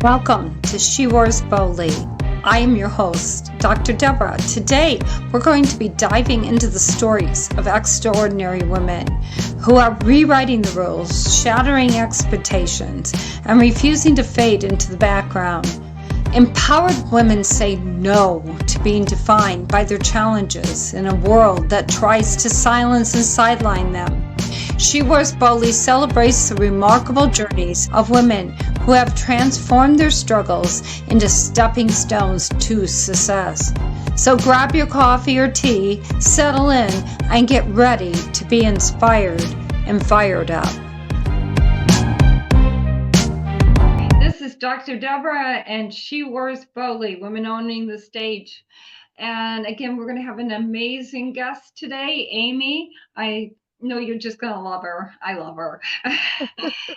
Welcome to She Wears Boldly. I am your host, Dr. Deborah. Today, we're going to be diving into the stories of extraordinary women who are rewriting the rules, shattering expectations, and refusing to fade into the background. Empowered women say no to being defined by their challenges in a world that tries to silence and sideline them. She Wears Boldly celebrates the remarkable journeys of women who have transformed their struggles into stepping stones to success. So grab your coffee or tea, settle in, and get ready to be inspired and fired up. This is Dr. Deborah, and She Wears Boldly, Women Owning the Stage. And again, we're going to have an amazing guest today, Amy. I know you're just going to love her. I love her.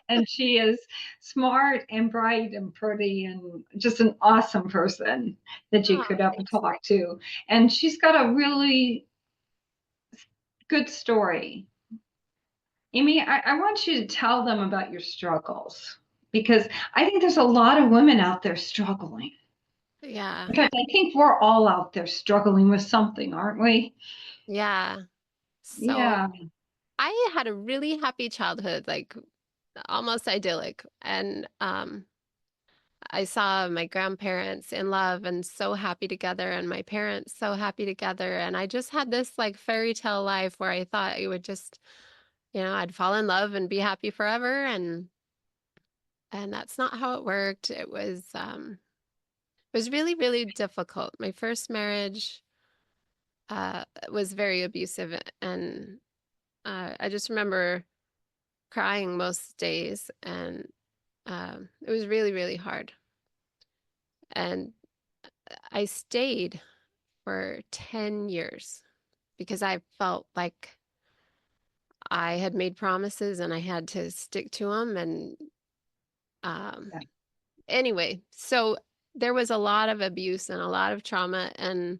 And she is smart and bright and pretty and just an awesome person that you could ever talk to. And she's got a really good story. Amy, I want you to tell them about your struggles because I think there's a lot of women out there struggling. Yeah. In fact, I think we're all out there struggling with something, aren't we? Yeah. So Yeah. I had a really happy childhood, like almost idyllic. And I saw my grandparents in love and so happy together, and my parents so happy together. And I just had this like fairy tale life where I thought it would just, I'd fall in love and be happy forever. And that's not how it worked. It was really, really difficult. My first marriage was very abusive, and I just remember crying most days, and it was really, really hard. And I stayed for 10 years because I felt like I had made promises and I had to stick to them. And um, anyway, so there was a lot of abuse and a lot of trauma and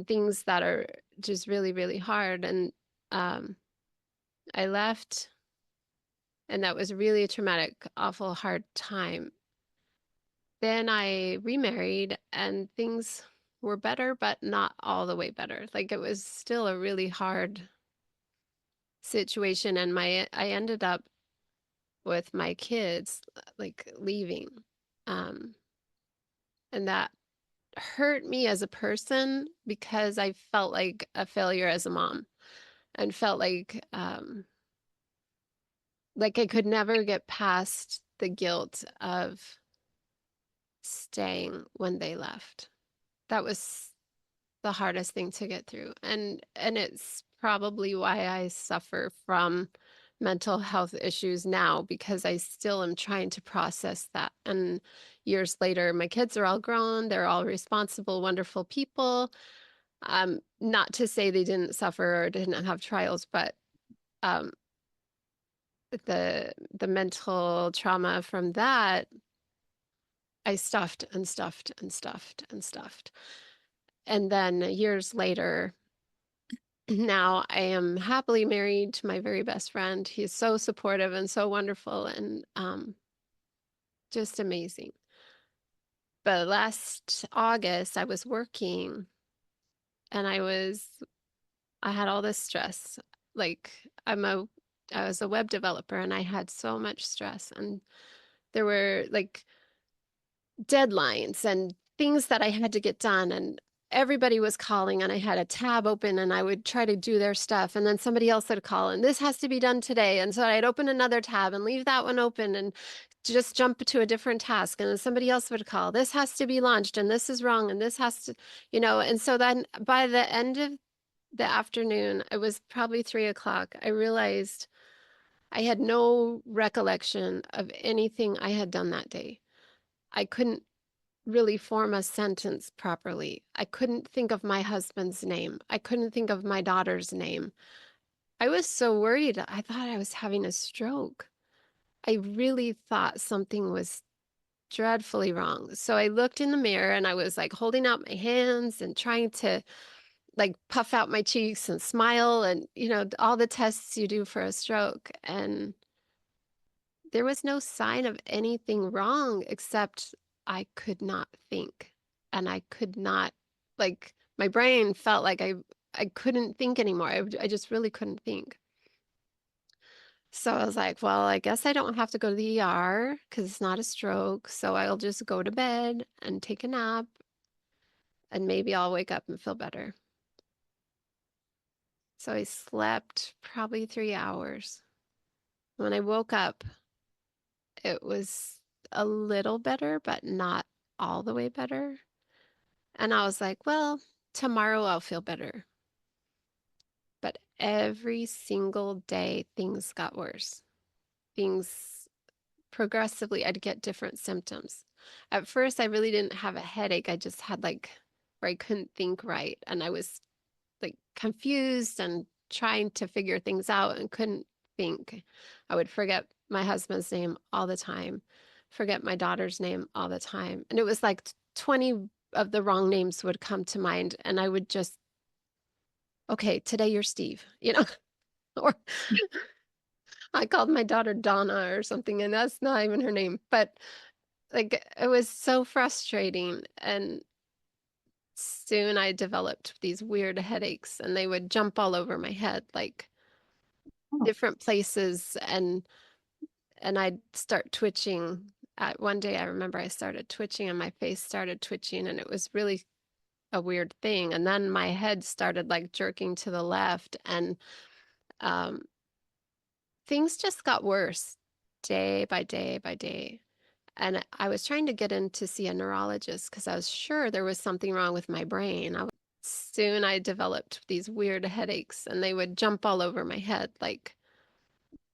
things that are just really, really hard. And um, I left, and that was really a traumatic, awful, hard time. Then I remarried and things were better, but not all the way better. Like it was still a really hard situation, and I ended up with my kids like leaving. Um, and that hurt me as a person because I felt like a failure as a mom and felt like I could never get past the guilt of staying when they left. That was the hardest thing to get through. And it's probably why I suffer from mental health issues now, because I still am trying to process that. And years later, my kids are all grown, they're all responsible, wonderful people. Not to say they didn't suffer or didn't have trials, but um the mental trauma from that, I stuffed and stuffed and stuffed and stuffed. And then years later, now I am happily married to my very best friend. He's so supportive and so wonderful, and just amazing. But last August, I was working, and I had all this stress. Like I was a web developer, and I had so much stress, and there were like deadlines and things that I had to get done, and everybody was calling, and I had a tab open and I would try to do their stuff, and then somebody else would call and this has to be done today, and so I'd open another tab and leave that one open and just jump to a different task, and then somebody else would call, this has to be launched and this is wrong and this has to, and so then by the end of the afternoon, it was probably 3 o'clock, I realized I had no recollection of anything I had done that day. I couldn't really form a sentence properly. I couldn't think of my husband's name. I couldn't think of my daughter's name. I was so worried. I thought I was having a stroke. I really thought something was dreadfully wrong. So I looked in the mirror and I was like holding out my hands and trying to like puff out my cheeks and smile and, all the tests you do for a stroke. And there was no sign of anything wrong except I could not think. And I could not, like, my brain felt like I couldn't think anymore. I just really couldn't think. So I was like, well, I guess I don't have to go to the ER because it's not a stroke. So I'll just go to bed and take a nap and maybe I'll wake up and feel better. So I slept probably 3 hours. When I woke up, it was a little better, but not all the way better. And I was like, well, tomorrow I'll feel better. But every single day, things got worse. Things progressively, I'd get different symptoms. At first, I really didn't have a headache. I just had like where I couldn't think right. And I was like confused and trying to figure things out and couldn't think. I would forget my husband's name all the time, forget my daughter's name all the time. And it was like 20 of the wrong names would come to mind. And I would just, okay, today you're Steve, or I called my daughter Donna or something, and that's not even her name. But like, it was so frustrating. And soon I developed these weird headaches, and they would jump all over my head, like Oh, different places, and I'd start twitching. At one day, I remember I started twitching, and my face started twitching, and it was really a weird thing. And then my head started like jerking to the left, and um, things just got worse day by day by day. And I was trying to get in to see a neurologist because I was sure there was something wrong with my brain. Soon I developed these weird headaches, and they would jump all over my head, like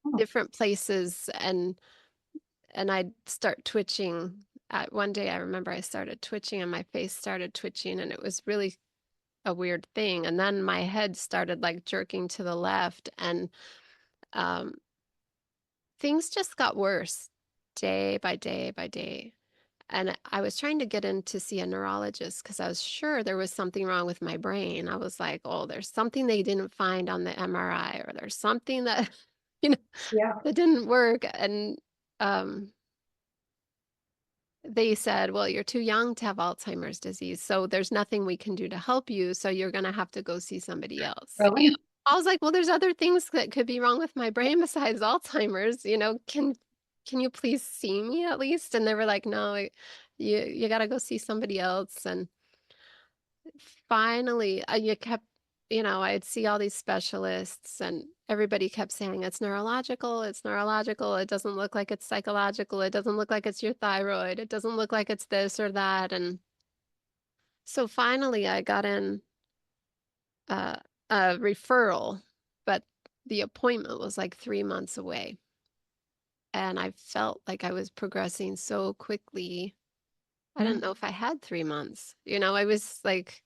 oh, different places, and I'd start twitching. At one day, I remember I started twitching, and my face started twitching, and it was really a weird thing. And then my head started like jerking to the left, and um, things just got worse day by day by day. And I was trying to get in to see a neurologist because I was sure there was something wrong with my brain. I was like, oh, there's something they didn't find on the MRI, or there's something that, you know, yeah. that didn't work. And um, they said, well, you're too young to have Alzheimer's disease, so there's nothing we can do to help you. So you're going to have to go see somebody else. Really? I was like, well, there's other things that could be wrong with my brain besides Alzheimer's. Can you please see me at least? And they were like, no, you got to go see somebody else. And finally, I'd see all these specialists, and everybody kept saying it's neurological, it's neurological. It doesn't look like it's psychological. It doesn't look like it's your thyroid. It doesn't look like it's this or that. And so finally, I got in uh, a referral, but the appointment was like 3 months away. And I felt like I was progressing so quickly. I Yeah. didn't know if I had 3 months. I was like,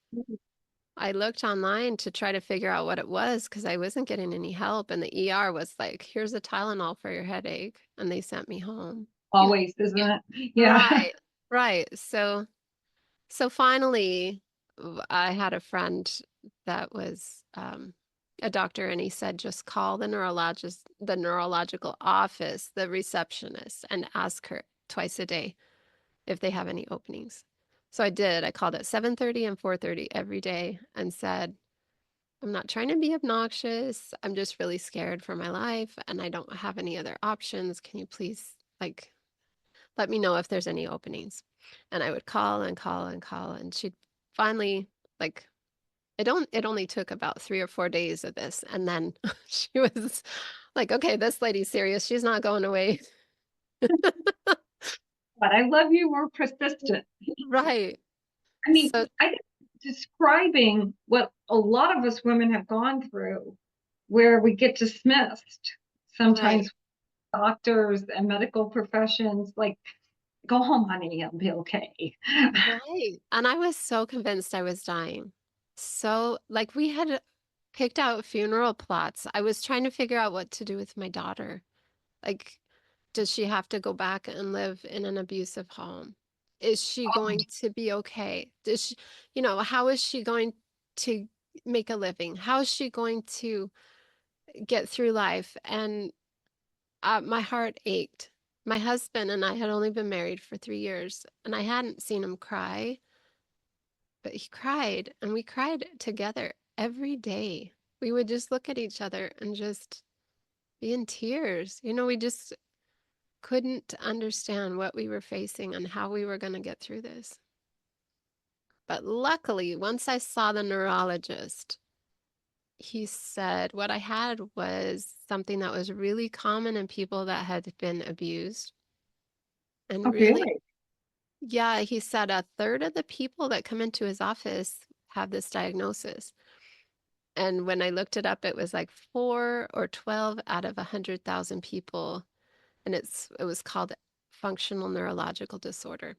I looked online to try to figure out what it was because I wasn't getting any help. And the ER was like, here's a Tylenol for your headache. And they sent me home. You know, Always, isn't it? Yeah. right, right. So finally, I had a friend that was a doctor, and he said, just call the neurological office, the receptionist, and ask her twice a day if they have any openings. So I did. I called at 7:30 and 4:30 every day and said, I'm not trying to be obnoxious. I'm just really scared for my life, and I don't have any other options. Can you please, like, let me know if there's any openings? And I would call and call and call, and she'd finally, like, it only took about 3 or 4 days of this, and then she was like, okay, this lady's serious. She's not going away. But I love you were persistent. Right. I mean, So I think describing what a lot of us women have gone through, where we get dismissed right. sometimes doctors and medical professions, like, go home, honey, it'll be okay. Right. And I was so convinced I was dying. So, like, we had picked out funeral plots. I was trying to figure out what to do with my daughter. Like, does she have to go back and live in an abusive home? Is she going to be okay? How is she going to make a living? How is she going to get through life? And my heart ached. My husband and I had only been married for 3 years, and I hadn't seen him cry, but he cried, and we cried together every day. We would just look at each other and just be in tears. We just couldn't understand what we were facing and how we were going to get through this. But luckily, once I saw the neurologist, he said what I had was something that was really common in people that had been abused. And Oh, really, really? yeah, he said a third of the people that come into his office have this diagnosis. And when I looked it up, it was like 4 or 12 out of 100,000 people. And it was called functional neurological disorder.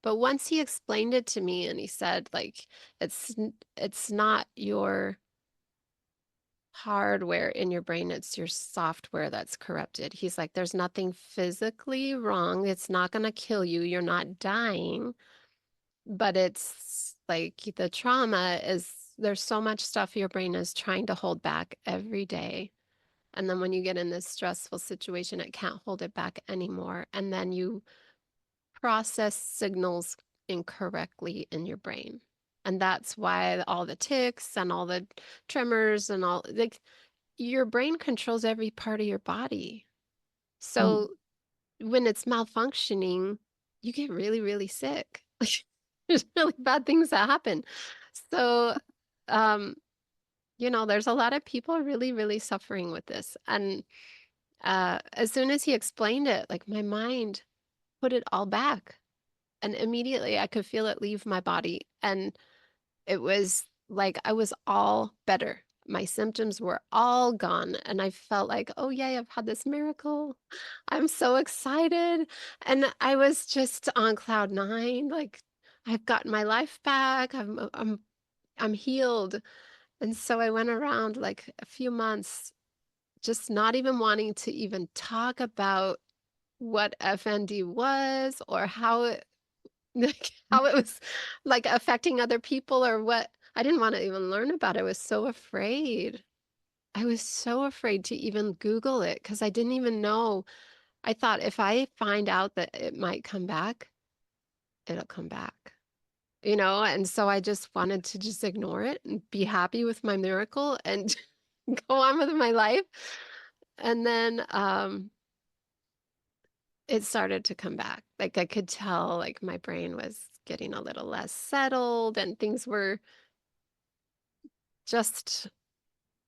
But once he explained it to me and he said, like, it's not your hardware in your brain, it's your software that's corrupted. He's like, there's nothing physically wrong. It's not going to kill you. You're not dying. But it's like the trauma is there's so much stuff your brain is trying to hold back every day. And then when you get in this stressful situation, it can't hold it back anymore. And then you process signals incorrectly in your brain. And that's why all the tics and all the tremors and all like your brain controls every part of your body. Mm. So when it's malfunctioning, you get really, really sick. There's really bad things that happen. So, um, there's a lot of people really, really suffering with this. And as soon as he explained it, like my mind put it all back. And immediately I could feel it leave my body. And it was like I was all better. My symptoms were all gone. And I felt like, oh, yay, I've had this miracle. I'm so excited. And I was just on cloud nine. Like, I've gotten my life back. I'm healed. And so I went around like a few months just not even wanting to even talk about what FND was or how it like how it was like affecting other people or what. I didn't want to even learn about it. I was so afraid. I was so afraid to even Google it because I didn't even know. I thought if I find out that it might come back, it'll come back. And so I just wanted to just ignore it and be happy with my miracle and go on with my life. And then it started to come back. Like I could tell like my brain was getting a little less settled and things were just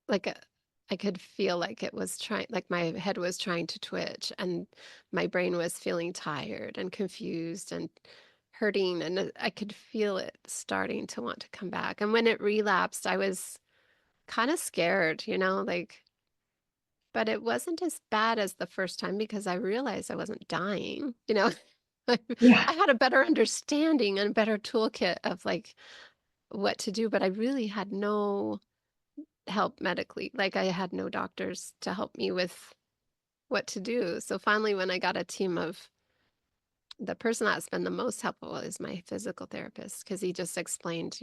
like I could feel like it was trying like my head was trying to twitch and my brain was feeling tired and confused and hurting and I could feel it starting to want to come back. And when it relapsed, I was kind of scared, like but it wasn't as bad as the first time because I realized I wasn't dying. I Yeah. had a better understanding and a better toolkit of like what to do, but I really had no help medically. Like I had no doctors to help me with what to do. So finally, when I got a team of the person that's been the most helpful is my physical therapist because he just explained,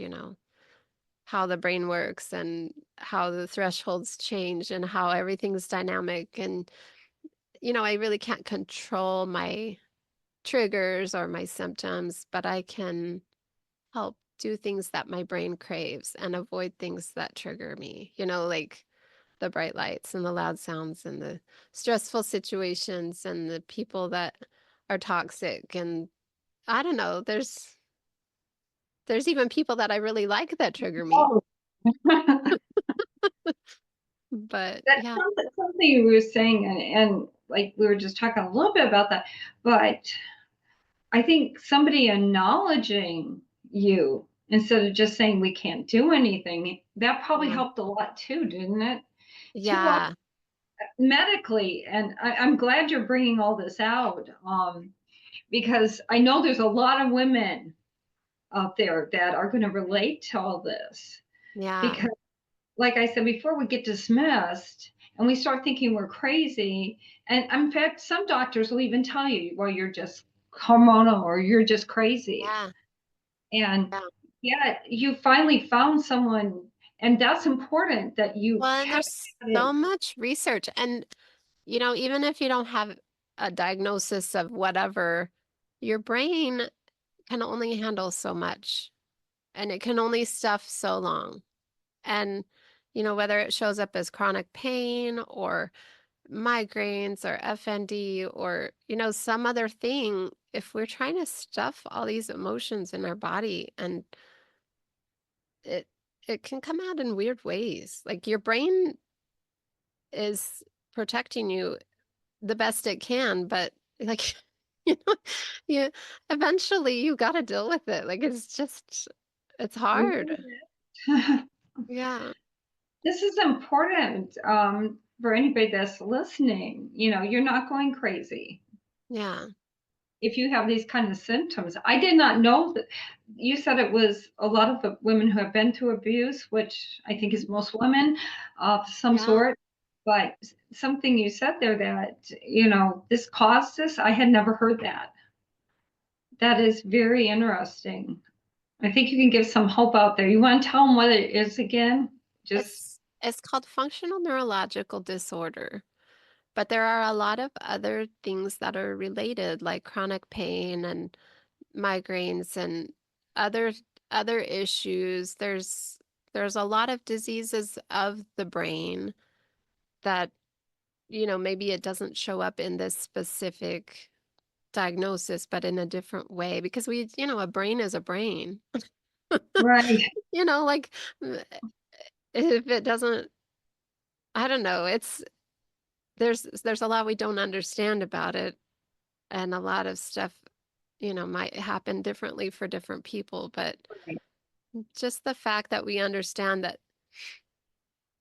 how the brain works and how the thresholds change and how everything's dynamic. And, I really can't control my triggers or my symptoms, but I can help do things that my brain craves and avoid things that trigger me, like the bright lights and the loud sounds and the stressful situations and the people that are toxic. And I don't know, there's even people that I really like that trigger me. Oh. But That's yeah, something you were saying, and like we were just talking a little bit about that, but I think somebody acknowledging you instead of just saying we can't do anything, that probably yeah, helped a lot too, didn't it? To yeah, medically, and I'm glad you're bringing all this out, because I know there's a lot of women out there that are going to relate to all this. yeah, Because, like I said before, we get dismissed and we start thinking we're crazy. And in fact, some doctors will even tell you, well, you're just hormonal or you're just crazy. yeah. And Yeah. yet you finally found someone, and that's important that you Well, and kept there's at so it. much research. And, even if you don't have a diagnosis of whatever, your brain can only handle so much and it can only stuff so long. And, whether it shows up as chronic pain or migraines or FND or, some other thing, if we're trying to stuff all these emotions in our body and it it can come out in weird ways. Like your brain is protecting you the best it can, but like you know, you eventually you got to deal with it. Like it's We hard. did. Yeah. This is important for anybody that's listening. You're not going crazy Yeah. if you have these kind of symptoms. I did not know that. You said it was a lot of the women who have been through abuse, which I think is most women of some Yeah. sort. But something you said there that, this caused this, I had never heard that. That is very interesting. I think you can give some hope out there. You want to tell them what it is again? Just It's called functional neurological disorder. But there are a lot of other things that are related, like chronic pain and migraines and other other issues. There's a lot of diseases of the brain that, maybe it doesn't show up in this specific diagnosis, but in a different way because a brain is a brain. right. Like if it doesn't, I don't know, there's a lot we don't understand about it and a lot of stuff, might happen differently for different people, but just the fact that we understand that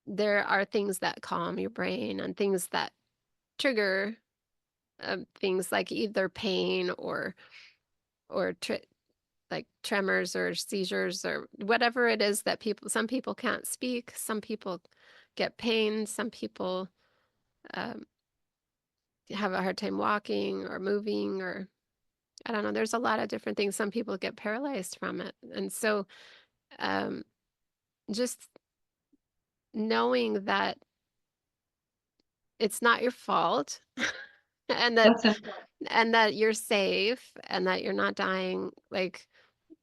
there are things that calm your brain and things that trigger things like either pain or like tremors or seizures or whatever it is that some people can't speak, some people get pain, some people um, have a hard time walking or moving or I don't know. There's a lot of different things. Some people get paralyzed from it. And so um, just knowing that it's not your fault and that That's important. and that you're safe and that you're not dying like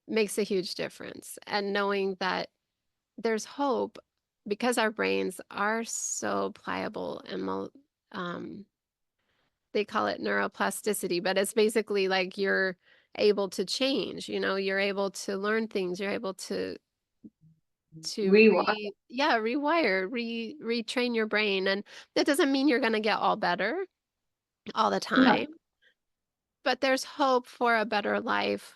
makes a huge difference. And knowing that there's hope because our brains are so pliable and they call it neuroplasticity, but it's basically like you're able to change, you're able to learn things, you're able to Rewire. rewire, retrain your brain. And that doesn't mean you're going to get all better all the No, time, but there's hope for a better life,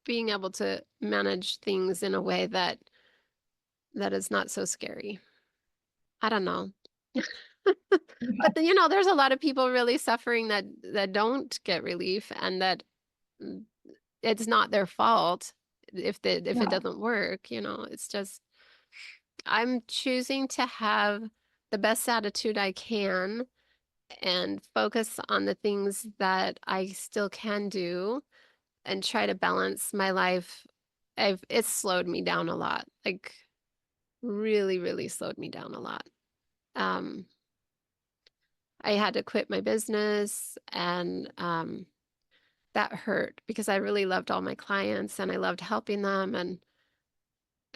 being able to manage things in a way that is not so scary. I don't know. But then, there's a lot of people really suffering that don't get relief and that mm, it's not their fault if it no. doesn't work, it's just I'm choosing to have the best attitude I can and focus on the things that I still can do and try to balance my life. It's slowed me down a lot, like really, really slowed me down a lot. Um, I had to quit my business and that hurt because I really loved all my clients and I loved helping them and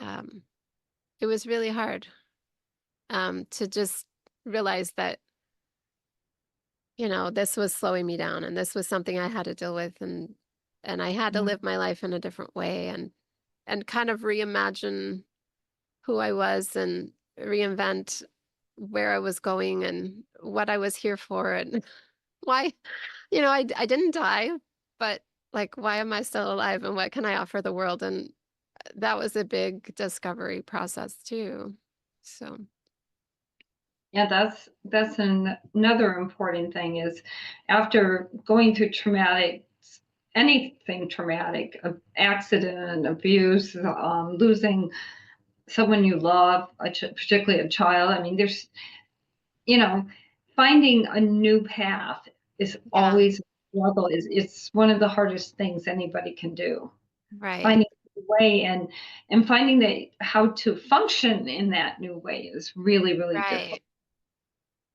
um, it was really hard to just realize that this was slowing me down and this was something I had to deal with and I had to Yeah. live my life in a different way and kind of reimagine who I was and reinvent where I was going and what I was here for and why, I didn't die, but like, why am I still alive and what can I offer the world? And that was a big discovery process too. So, Yeah, that's another important thing is after going through anything traumatic, accident, abuse, losing someone you love, particularly a child. I mean, you know, finding a new path is yeah, always a struggle. It's one of the hardest things anybody can do. right, Finding a new way and finding that how to function in that new way is really, really difficult. right.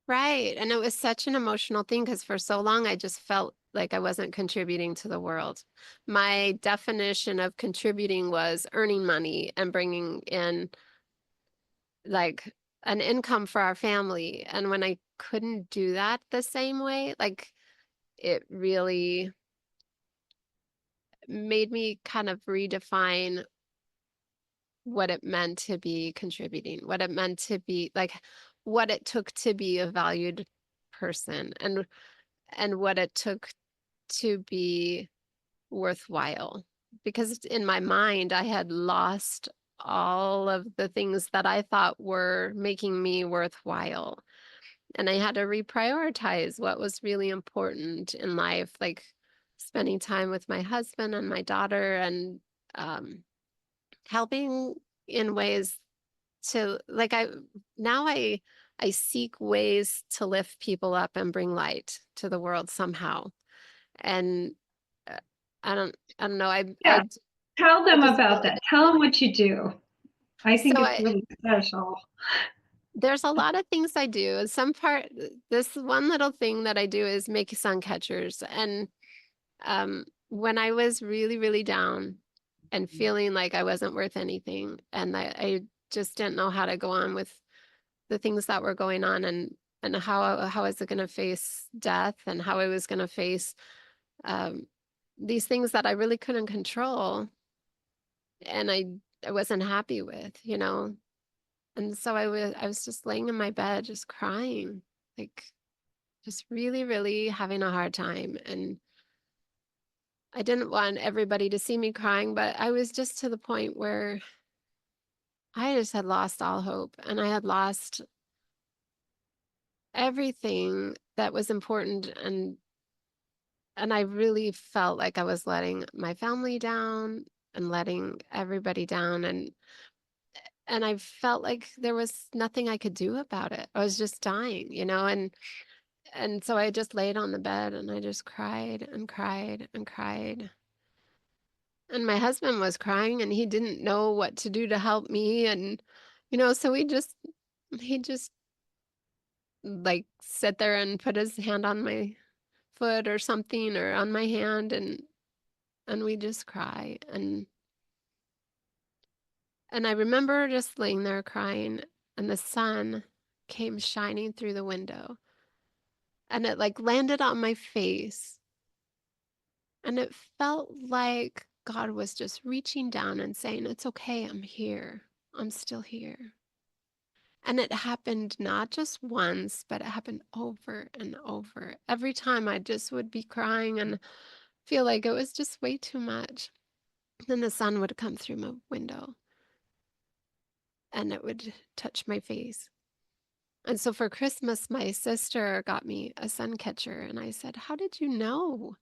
Right. And it was such an emotional thing because for so long I just felt like I wasn't contributing to the world. My definition of contributing was earning money and bringing in like an income for our family. And when I couldn't do that the same way, like it really made me kind of redefine what it meant to be contributing, what it meant to be like what it took to be a valued person and what it took to be worthwhile. Because in my mind, I had lost all of the things that I thought were making me worthwhile. And I had to reprioritize what was really important in life, like spending time with my husband and my daughter and um, helping in ways to like I seek ways to lift people up and bring light to the world somehow. And uh, I don't know. Yeah, tell I them just about that. Tell them what you do. I so think it's I really special. there's a lot of things I do. Some part this one little thing that I do is make sun catchers. And when I was really, really down and feeling like I wasn't worth anything, and I just didn't know how to go on with the things that were going on and how I was going to face death and how I was going to face um, these things that I really couldn't control and I wasn't happy with, you know. And so I was just laying in my bed just crying, like just really, really having a hard time. And I didn't want everybody to see me crying, but I was just to the point where I just had lost all hope and I had lost everything that was important and I really felt like I was letting my family down and letting everybody down and I felt like there was nothing I could do about it. I was just dying, you know, and so I just laid on the bed and I just cried and cried and cried. And my husband was crying and he didn't know what to do to help me and you know, so he just like sit there and put his hand on my foot or something or on my hand and we just cry and I remember just laying there crying and the sun came shining through the window and it like landed on my face and it felt like God was just reaching down and saying, "It's okay, I'm here. I'm still here." And it happened not just once, but it happened over and over. Every time I just would be crying and feel like it was just way too much. Then the sun would come through my window and it would touch my face. And so for Christmas, my sister got me a sun catcher. And I said, "How did you know?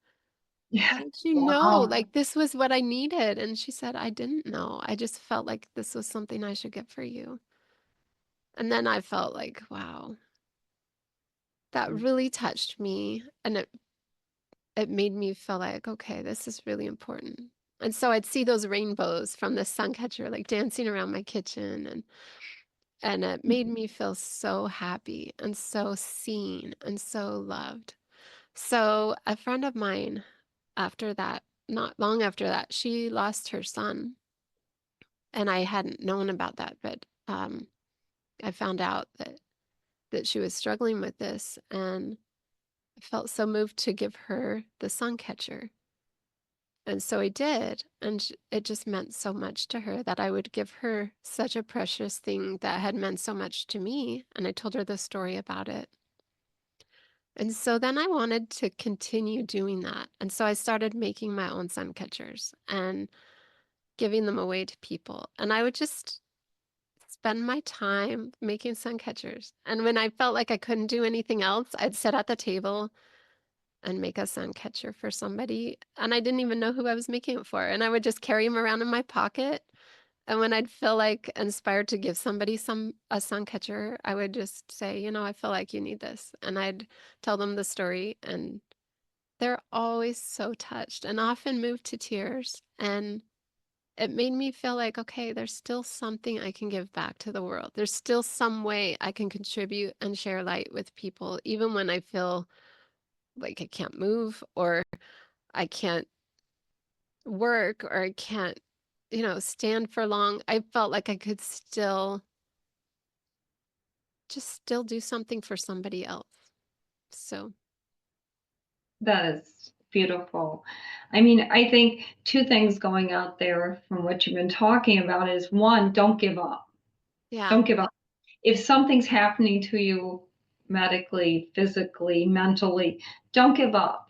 How Yeah. did you know? Wow. Like this was what I needed." And she said, "I didn't know. I just felt like this was something I should get for you." And then I felt like, wow, that really touched me. And it made me feel like, okay, this is really important. And so I'd see those rainbows from the sun catcher like dancing around my kitchen and it made me feel so happy and so seen and so loved. So a friend of mine after that, not long after that, she lost her son and I hadn't known about that, but I found out that she was struggling with this and I felt so moved to give her the sun catcher. And so I did. And it just meant so much to her that I would give her such a precious thing that had meant so much to me. And I told her the story about it. And so then I wanted to continue doing that. And so I started making my own sun catchers and giving them away to people. And I would just spend my time making sun catchers. And when I felt like I couldn't do anything else, I'd sit at the table and make a sun catcher for somebody. And I didn't even know who I was making it for. And I would just carry them around in my pocket. And when I'd feel like inspired to give somebody a sun catcher, I would just say, you know, I feel like you need this. And I'd tell them the story. And they're always so touched and often moved to tears. And it made me feel like, okay, there's still something I can give back to the world. There's still some way I can contribute and share light with people, even when I feel like I can't move or I can't work or I can't, stand for long. I felt like I could still do something for somebody else. So, That is beautiful. I mean, I think two things going out there from what you've been talking about is one, don't give up. yeah, Don't give up. If something's happening to you medically, physically, mentally, don't give up.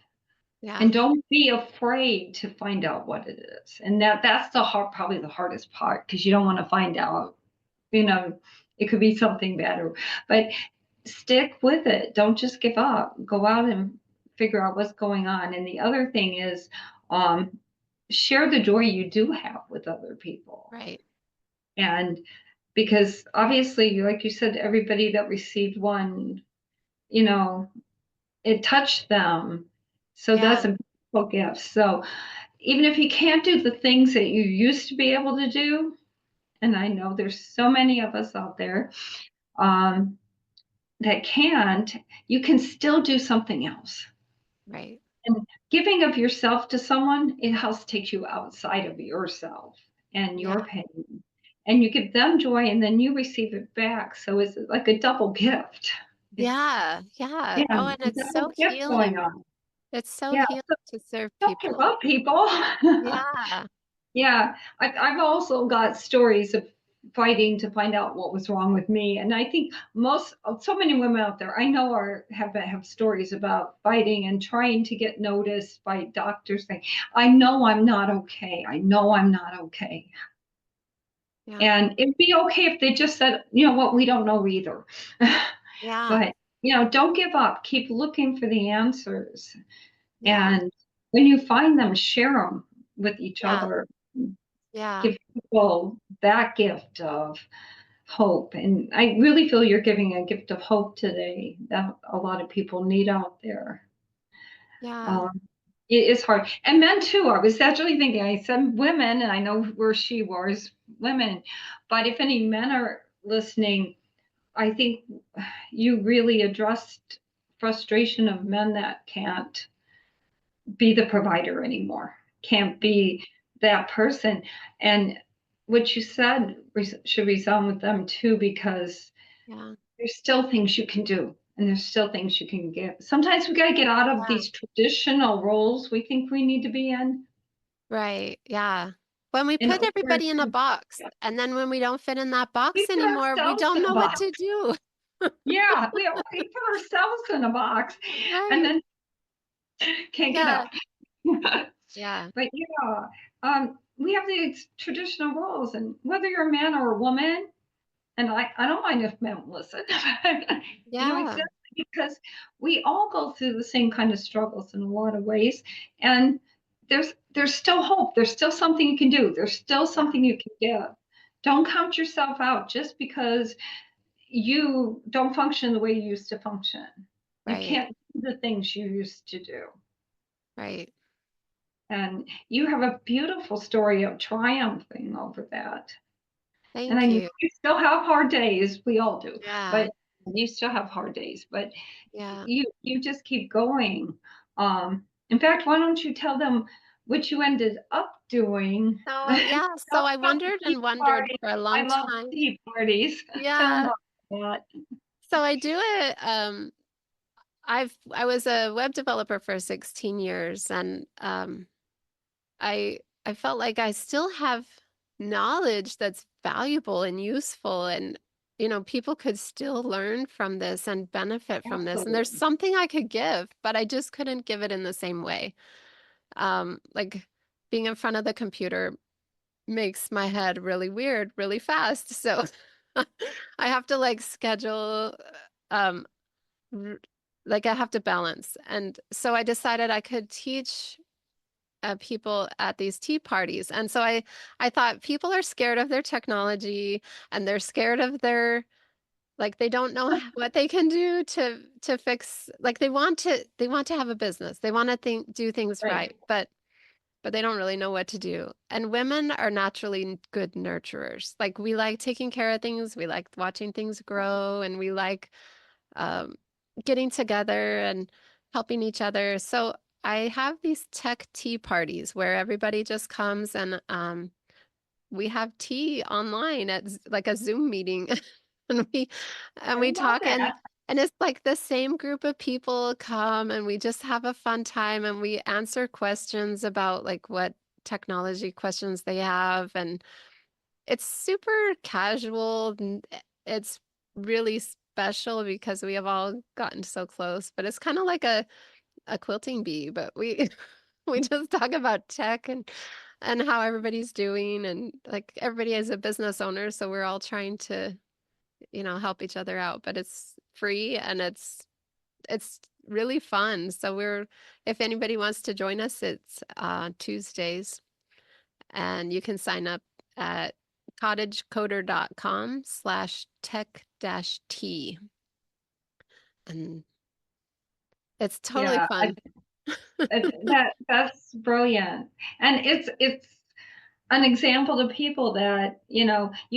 yeah, And don't be afraid to find out what it is. And that's the hard, probably the hardest part because you don't want to find out, you know, it could be something better. But stick with it. Don't just give up. Go out and figure out what's going on. And the other thing is, um, share the joy you do have with other people. right. And because obviously, like you said, everybody that received one, you know, it touched them. So that's Yeah, a beautiful gift. So even if you can't do the things that you used to be able to do, and I know there's so many of us out there, um, that can't, you can still do something else. right. And giving of yourself to someone, it helps take you outside of yourself and Yeah. your pain. And you give them joy and then you receive it back. So it's like a double gift. It's, Yeah, yeah. yeah, Oh, and a it's so double gift going healing. on. It's so Yeah, healing so to serve don't give people. up, people. Yeah, Yeah, I've also got stories of fighting to find out what was wrong with me, and I think so many women out there I know have stories about fighting and trying to get noticed by doctors saying, "I know I'm not okay. I know I'm not okay." yeah, And it'd be okay if they just said, "You know what? We don't know either." yeah, But don't give up. Keep looking for the answers, yeah, and when you find them, share them with each yeah, other. yeah, Give people that gift of hope. And I really feel you're giving a gift of hope today that a lot of people need out there. yeah, Um, it is hard. And men too. I was actually thinking, I said women, and I know where she was women, but if any men are listening, I think you really addressed frustration of men that can't be the provider anymore, can't be that person. And what you said should resound with them too, because yeah, there's still things you can do and there's still things you can give. Sometimes we got to get out of yeah. these traditional roles we think we need to be in. Right. Yeah. When we In put order everybody in a to, box, yeah, and then when we don't fit in that we box put anymore, we ourselves don't in a know what to box. do. Yeah, we put ourselves in a box and Right. then can't get Yeah. out. Yeah. But we have these traditional roles, and whether you're a man or a woman, and I don't mind if men listen, Yeah. exactly because we all go through the same kind of struggles in a lot of ways, and there's still hope. There's still something you can do. There's still Yeah. something you can give. Don't count yourself out just because you don't function the way you used to function. You Right. can't do the things you used to do. Right. And you have a beautiful story of triumphing over that. And I Thank know you. you still have hard days, we all do, Yeah. but you still have hard days, but Yeah. you just keep going. In fact, why don't you tell them what you ended up doing? So, yeah, so Tell I about the wondered tea and wondered party. for a I long love time. tea parties. Tell them Yeah. about that. So I do it I was a web developer for 16 years, and I felt like I still have knowledge that's valuable and useful, and people could still learn from this and benefit from this, and there's Absolutely. something I could give, but I just couldn't give it in the same way. Like being in front of the computer makes my head really weird really fast, so I have to like schedule um r- like I have to balance. And so I decided I could teach people at these tea parties. And so I thought people are scared of their technology, and they're scared of their, like, they don't know what they can do to fix, like, they want to have a business. They want to do things Right. right. But but they don't really know what to do. And women are naturally good nurturers. Like we like taking care of things, we like watching things grow, and we like um, getting together and helping each other. So I have these tech tea parties where everybody just comes and we have tea online at like a Zoom meeting and I we love talk that. and it's like the same group of people come and we just have a fun time and we answer questions about like what technology questions they have, and it's super casual and it's really special because we have all gotten so close, but it's kind of like a quilting bee, but we we just talk about tech and how everybody's doing, and like everybody is a business owner, so we're all trying to, help each other out, but it's free and it's really fun. So if anybody wants to join us, it's Tuesdays, and you can sign up at cottagecoder.com/tech-t. And it's totally Yeah, fun. that's brilliant. And it's an example to people that, you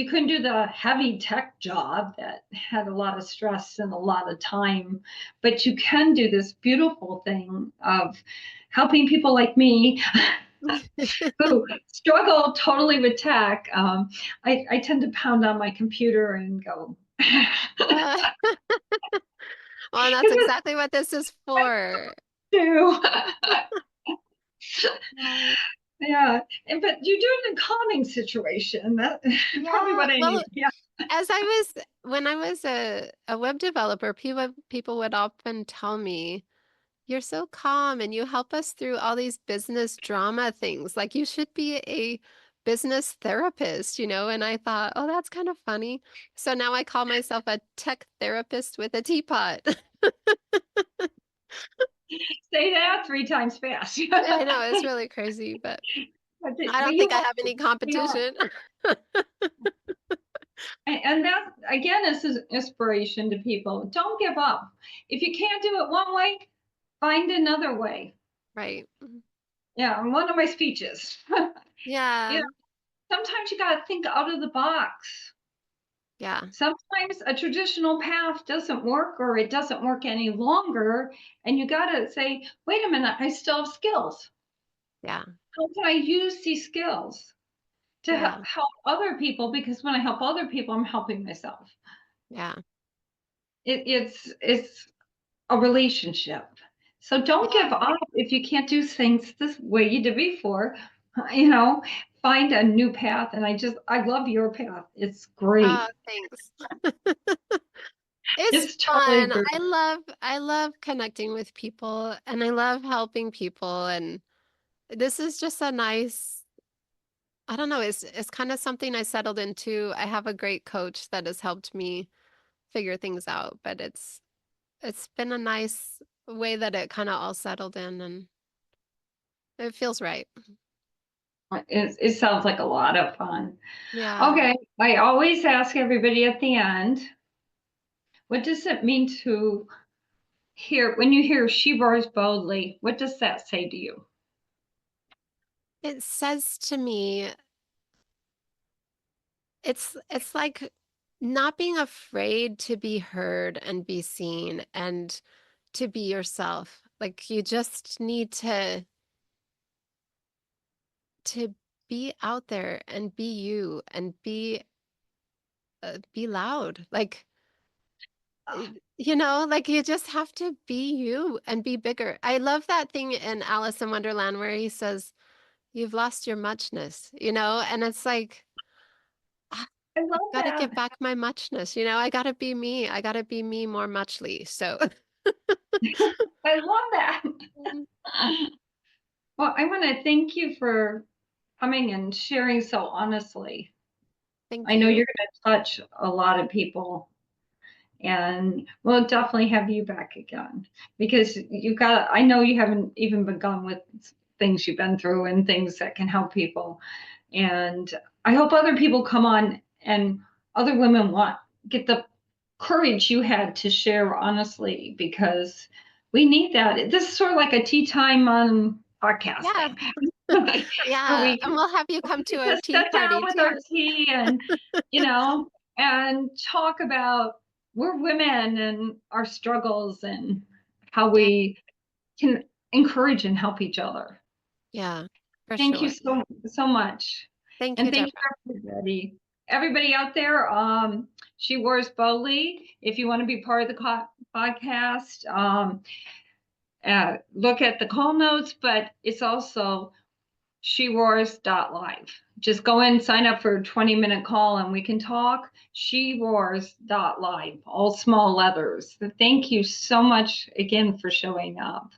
couldn't do the heavy tech job that had a lot of stress and a lot of time, but you can do this beautiful thing of helping people like me who struggle totally with tech. I tend to pound on my computer and go, Uh, well, and that's because exactly what this is for. I do. Uh, Yeah, but you do it in a calming situation. That probably yeah, what I well, need. Yeah. when I was a web developer, people would often tell me, "You're so calm and you help us through all these business drama things. Like you should be a business therapist." And I thought, "Oh, that's kind of funny." So now I call myself a tech therapist with a teapot. Say that three times fast. I know it's really crazy, but I But don't you think I have have any we all, competition. and that again is an inspiration to people. Don't give up. If you can't do it one way, find another way. Right. Yeah, one of my speeches. You Yeah. know, sometimes you got to think out of the box. Yeah. Sometimes a traditional path doesn't work or it doesn't work any longer. And you got to say, wait a minute, I still have skills. Yeah. How can I use these skills to Yeah. help other people? Because when I help other people, I'm helping myself. Yeah. It's a relationship. So don't Yeah. give up if you can't do things this way you did before. You know, find a new path. And I love your path. It's Oh, great. thanks. It's It's totally fun. great. I love connecting with people and I love helping people, and this is just a nice, I don't know, it's kind of something I settled into. I have a great coach that has helped me figure things out, but it's been a nice way that it kind of all settled in and it feels right. It sounds like a lot of fun. Yeah. Okay, I always ask everybody at the end, what does it mean to hear when you hear she roars boldly? What does that say to you? It says to me, it's like not being afraid to be heard and be seen and to be yourself. Like you just need to be out there and be you and be loud. Like like you just have to be you and be bigger. I love that thing in Alice in Wonderland where he says, "You've lost your muchness," and it's like I love got to that. get back my muchness. I got to be me. I got to be me more muchly. So, I love that. mm, Well, I want to thank you for coming and sharing so honestly. thank I know you. you're going to touch a lot of people, and we'll definitely have you back again because I know you haven't even begun with things you've been through and things that can help people. And I hope other people come on and other women get the courage you had to share honestly because we need that. This is sort of like a tea time on podcast Yeah. thing. Yeah, we and we'll have you come to a just tea sit down party with our too. tea and, you know, and talk about we're women and our struggles and how Yeah, we can encourage and help each other. yeah, for Thank you sure. so much. Thank And you, thank Deborah. you everybody. Everybody out there, She Wears Boldly. If you want to be part of the podcast, look at the call notes, but it's also sheroars.live. Just go in, sign up for a 20-minute call, and we can talk. Sheroars.live, all small letters. Thank you so much again for showing up.